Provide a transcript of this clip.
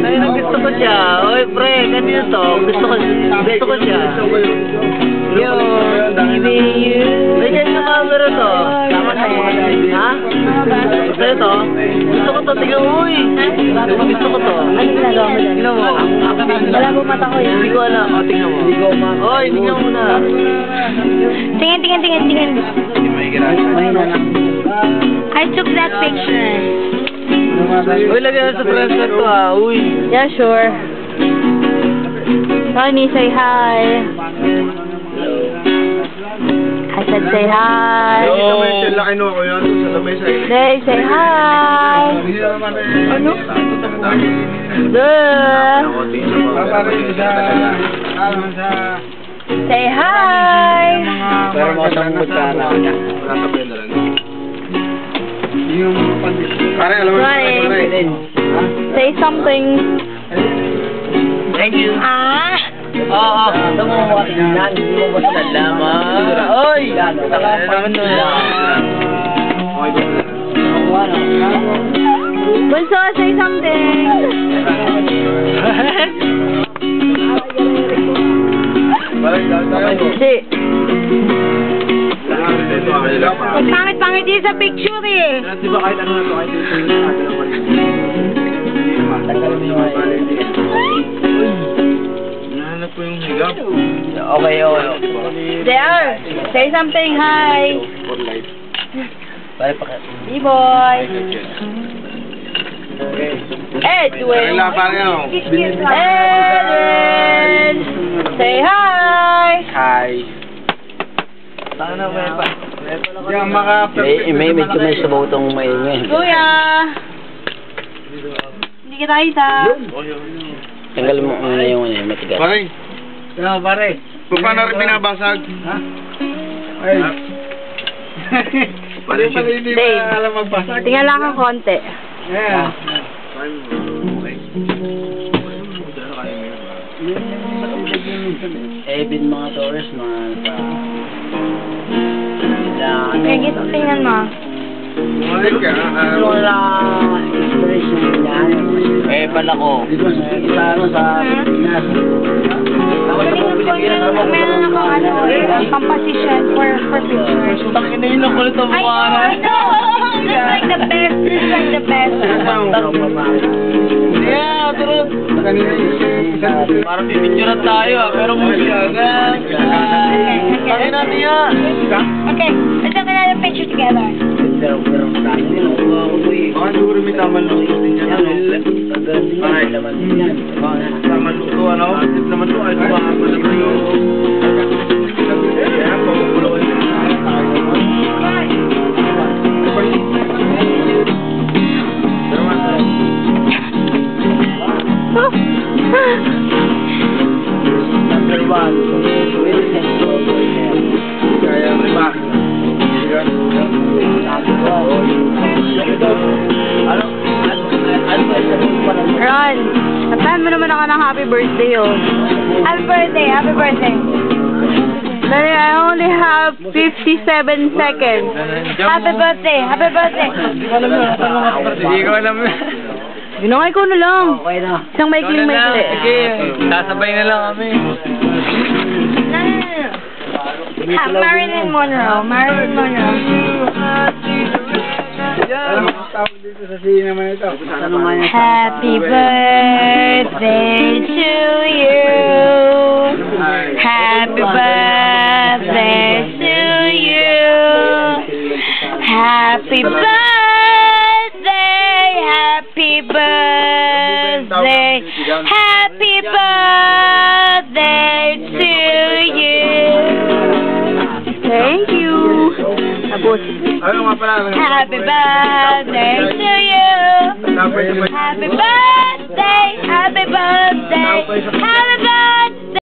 Ayun ang gusto ko siya. Oy, pre, kanina to. Gusto ko siya. Yo, giving you. Ay, ganyan na camera to. Tama sa'yo. Ha? Sa'yo to? Gusto ko to. Tingnan mo, uy. Gusto ko to. Ano ginagawa mo dyan? Tingnan mo. Wala po mata ko yun. Hindi ko alam. O, tingnan mo. Oy, tingnan mo na. Tingin. I took that picture. Uy, lagyan sa bracelet ko ha. Uy. Yeah, sure. Ronnie, say hi. I said say hi. They say hi. Ano? Say hi. Pero mo sa mukha na. Say something. Thank you. Oo. Ito mo mo yan. Hindi mo ba sila lamang? Oy! Naman lang. Bunso, say something. Pangit-pangit din sa picture eh. Di ba kahit ano na ito, kahit ito nahanap ko yung higap. Okay. There, say something, hi. B-boy. Edwin. Edwin. Say hi. Hi. May medyo may sabaw itong maingay. Kuya. Hindi kita kita. Tanggal mo ano yung matigas. Pare. Pare. Paano rin binabasag? Ha? Ay. Pare, hindi ba alam magbasag? Tingnan lang ang konti. Yeah. Bin mga tourist, mga Sige, tingnan mo. wala inspiration yan. Pala ko. Dito sa Pinas. Meron ako composition for pictures. Tangin na yun ang kulit ang mukha na. This is like the best. This is like the best. Yeah, turun. Parang pipicturean tayo pero muli agad. Tangin na niya. Okay, let's take another picture together. Siguro may tamang luto din yan. Tamang luto, ano? Naman to, ay kumahaba naman yung... Kaya, pabubuloy. Kaya, may ba? Ron, natahan mo naman ako ng happy birthday, oh. Happy birthday, happy birthday. Dali, I only have 57 seconds. Happy birthday, happy birthday. Hindi ko alam. Ginangay ko na lang. Okay na. Isang maikling-maikli. Sige, sasabay na lang kami. Marilyn Monroe, Marilyn Monroe. Happy birthday to you. Happy birthday to you. Happy birthday, happy birthday, happy birthday to you. Thank you. Happy birthday to you. Happy birthday, happy birthday, happy birthday.